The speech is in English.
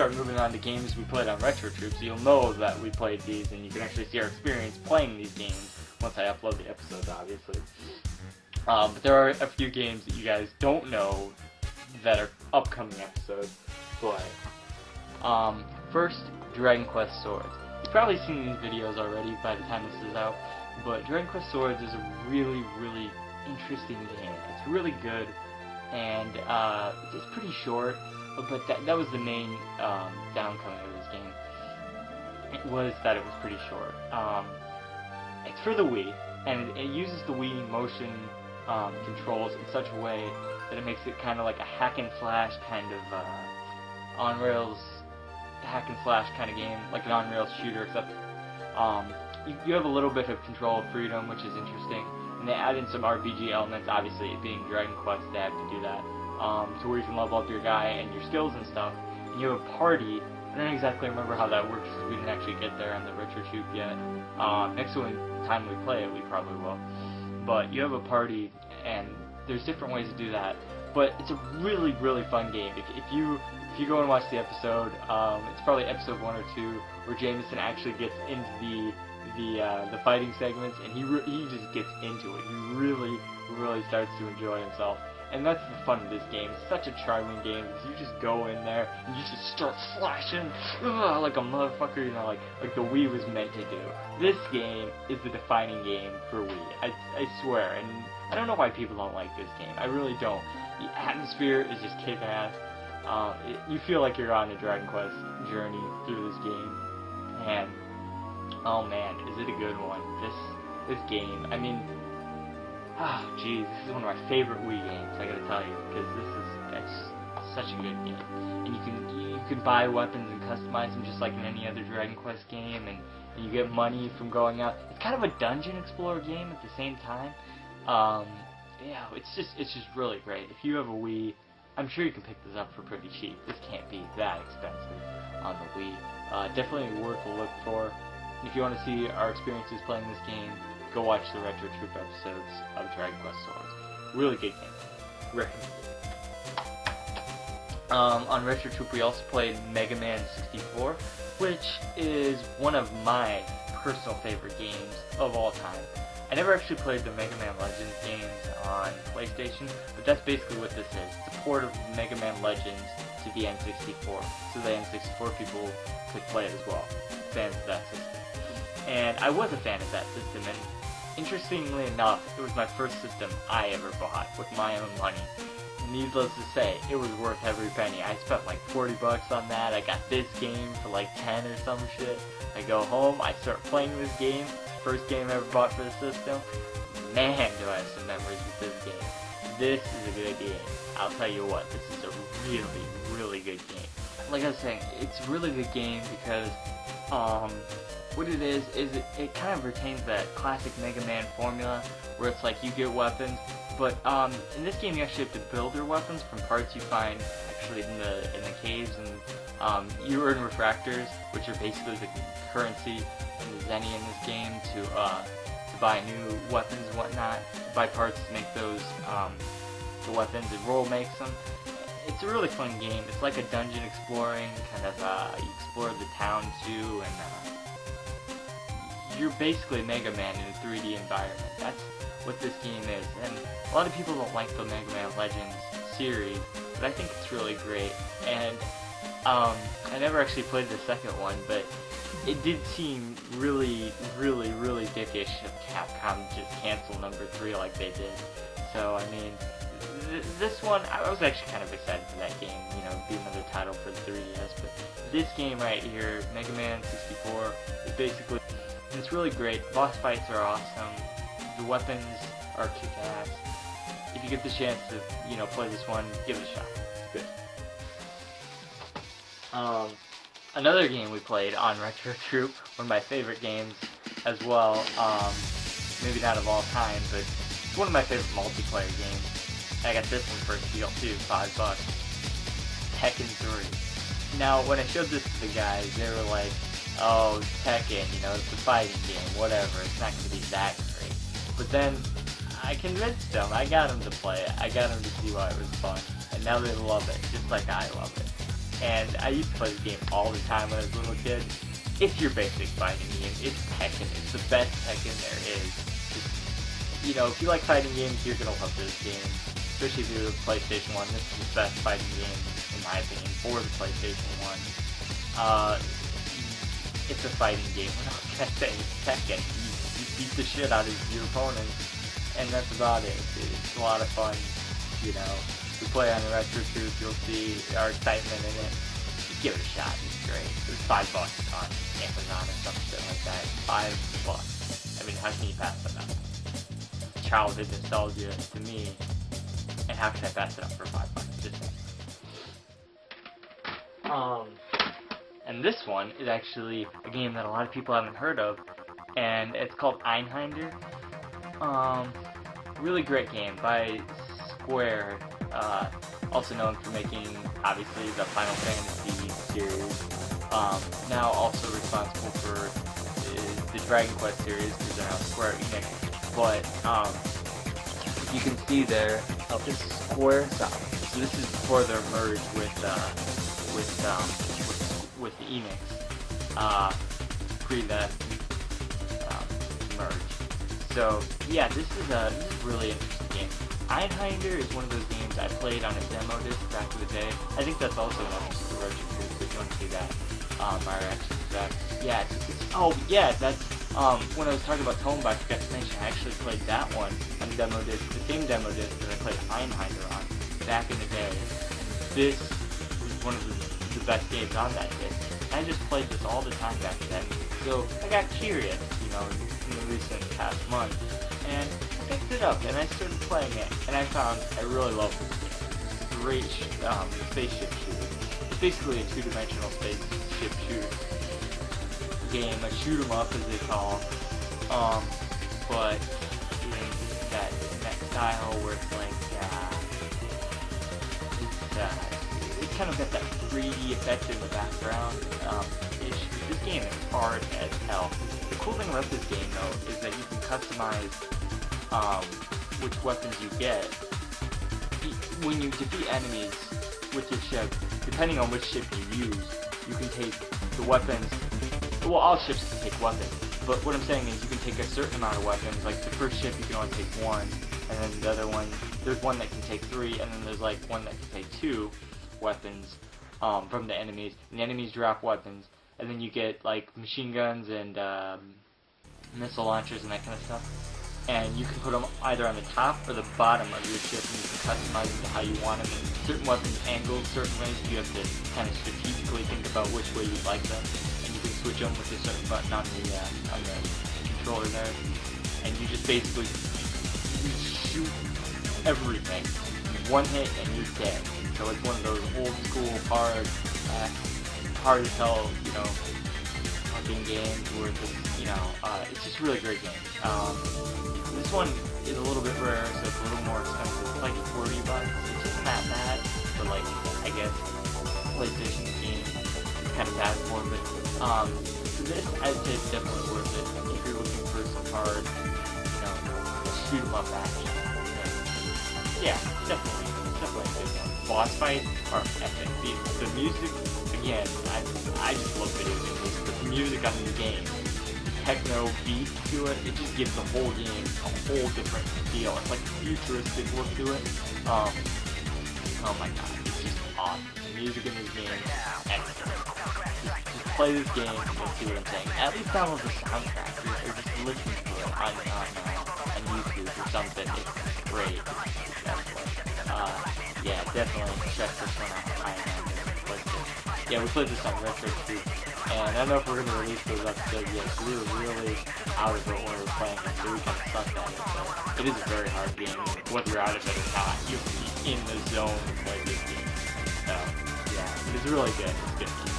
start moving on to games we played on Retro Troops, you'll know that we played these, and you can actually see our experience playing these games once I upload the episodes, obviously. But there are a few games that you guys don't know that are upcoming episodes. But first, Dragon Quest Swords. You've probably seen these videos already by the time this is out, but Dragon Quest Swords is a really, really interesting game. It's really good, and it's pretty short, but that was the main downcoming of this game. It was that it was pretty short. It's for the Wii, and it uses the Wii motion controls in such a way that it makes it kind of like a hack and slash kind of on rails hack and slash kind of game, like an on rails shooter, except you have a little bit of control freedom, which is interesting, and they add in some RPG elements. Obviously, it being Dragon Quest, they have to do that, to where you can level up your guy and your skills and stuff. And you have a party. I don't exactly remember how that works because we didn't actually get there on the Retro Troop yet. Next time we play it, we probably will. But you have a party, and there's different ways to do that. But it's a really, really fun game. If you go and watch the episode, it's probably episode 1 or 2 where Jameson actually gets into the fighting segments, and he just gets into it. He really, really starts to enjoy himself. And that's the fun of this game. It's such a charming game because you just go in there and you just start slashing like a motherfucker, you know, like the Wii was meant to do. This game is the defining game for Wii. I swear, and I don't know why people don't like this game. I really don't. The atmosphere is just kick-ass. You feel like you're on a Dragon Quest journey through this game, and oh man, is it a good one? This game, I mean, geez, this is one of my favorite Wii games, I gotta tell you, because it's such a good game. And you can buy weapons and customize them just like in any other Dragon Quest game, and you get money from going out. It's kind of a dungeon explorer game at the same time. Yeah, it's just really great. If you have a Wii, I'm sure you can pick this up for pretty cheap. This can't be that expensive on the Wii. Definitely worth a look for. If you want to see our experiences playing this game, go watch the Retro Troop episodes of Dragon Quest Swords. Really good game. Recommend it. On Retro Troop we also played Mega Man 64, which is one of my personal favorite games of all time. I never actually played the Mega Man Legends games on PlayStation, but that's basically what this is. It's a port of Mega Man Legends to the N64, so the N64 people could play it as well, fans of that system. And I was a fan of that system, and interestingly enough, it was my first system I ever bought with my own money. Needless to say, it was worth every penny. I spent like $40 on that. I got this game for like 10 or some shit. I go home, I start playing this game. First game I ever bought for the system. Man, do I have some memories with this game. This is a good game. I'll tell you what, this is a really, really good game. Like I was saying, it's a really good game because what it is it kind of retains that classic Mega Man formula where it's like you get weapons, but in this game you actually have to build your weapons from parts you find actually in the caves, and you earn refractors, which are basically the currency in the Zenny in this game to buy new weapons and whatnot, buy parts to make those the weapons, and Roll makes them. It's a really fun game. It's like a dungeon exploring, kind of, you explore the town too, and you're basically Mega Man in a 3D environment. That's what this game is. And a lot of people don't like the Mega Man Legends series, but I think it's really great. And I never actually played the second one, but it did seem really, really, really dickish of Capcom to just cancel number 3 like they did. So, I mean, this one, I was actually kind of excited for that game, you know, be another title for the 3DS, but this game right here, Mega Man 64, is basically, it's really great. Boss fights are awesome. The weapons are kick-ass. If you get the chance to, you know, play this one, give it a shot. It's good. Another game we played on Retro Troop, one of my favorite games as well, maybe not of all time, but it's one of my favorite multiplayer games. I got this one for a deal too, $5. Tekken 3. Now, when I showed this to the guys, they were like, oh, Tekken, you know, it's a fighting game, whatever, it's not going to be that great. But then, I convinced them, I got them to play it, I got them to see why it was fun, and now they love it, just like I love it. and I used to play this game all the time when I was a little kid. It's your basic fighting game. It's Tekken. It's the best Tekken there is. You know, if you like fighting games, you're gonna love this game. Especially if you're a PlayStation 1. This is the best fighting game, in my opinion, for the PlayStation 1. It's a fighting game. What can I say? It's Tekken. You beat the shit out of your opponents, and that's about it. It's a lot of fun, you know. We play on the Retro Tube, you'll see our excitement in it. Just give it a shot, it's great. It's $5 on Amazon or some shit like that. $5. I mean, how can you pass that up? Childhood nostalgia to me, and how can I pass it up for $5? Just and this one is actually a game that a lot of people haven't heard of, and it's called Einheiter. Really great game by Square, also known for making, obviously, the Final Fantasy series. Now also responsible for the Dragon Quest series, because they're now Square Enix. But you can see there, this is Square South. So this is before they're merged with Enix, pre that merge. So yeah, this is a really interesting game. Einheiter is one of those games I played on a demo disc back in the day. I think that's also an episode of Retro Tube, if you want to see that. My reaction to that. Yeah, oh yeah, that's when I was talking about Tone, I forgot to mention I actually played that one on the demo disc, the same demo disc that I played Einheiter on back in the day. This is one of the best games on that disc. I just played this all the time back then, so I got curious, you know, in the recent past month, and I picked it up and I started playing it, and I found I really love this game. It's a great spaceship shooter. It's basically a two-dimensional spaceship shooter game, a shoot 'em up as they call, but in that style where it's like it's kind of got that 3D effect in the background. This game is hard as hell. The cool thing about this game though is that you can customize which weapons you get when you defeat enemies with your ship. Depending on which ship you use, you can take the weapons. Well, all ships can take weapons, but what I'm saying is you can take a certain amount of weapons. Like the first ship, you can only take one, and then the other one, there's one that can take 3, and then there's like one that can take 2 weapons from the enemies. And the enemies drop weapons, and then you get like machine guns and missile launchers and that kind of stuff. And you can put them either on the top or the bottom of your ship, and you can customize them to how you want them. And certain weapons angled certain ways, you have to kind of strategically think about which way you'd like them. Switch them with a certain button on the controller there, and you just basically shoot everything. One hit and you're dead. So it's one of those old school hard as hell, you know, fucking games where it's just, you know, it's just a really great game. This one is a little bit rare, so it's a little more expensive. It's like $40, which isn't that bad, but like I guess PlayStation game kind of bad for, but this I'd say is definitely worth it if you're looking for some hard, you know, shoot 'em up action. Yeah, definitely a good one. Boss fights are epic. The music, again, I just love video games. The music on the game, the techno beat to it, it just gives the whole game a whole different feel. It's like a futuristic look to it. Oh my god, it's just awesome. The music in this game is excellent. Just play this game and you'll see what I'm saying. At least download the soundtrack or just listen to it on YouTube or something. It's great. Yeah, definitely check this one out. Yeah, we played this on Retro Tube, and I don't know if we're going to release those episodes yet. We were really out of it when we were playing it, so we kind of sucked at it. But it is a very hard game. Whether you're out of it or not, you have to be in the zone to play this game. So, yeah, it's really good. It's good.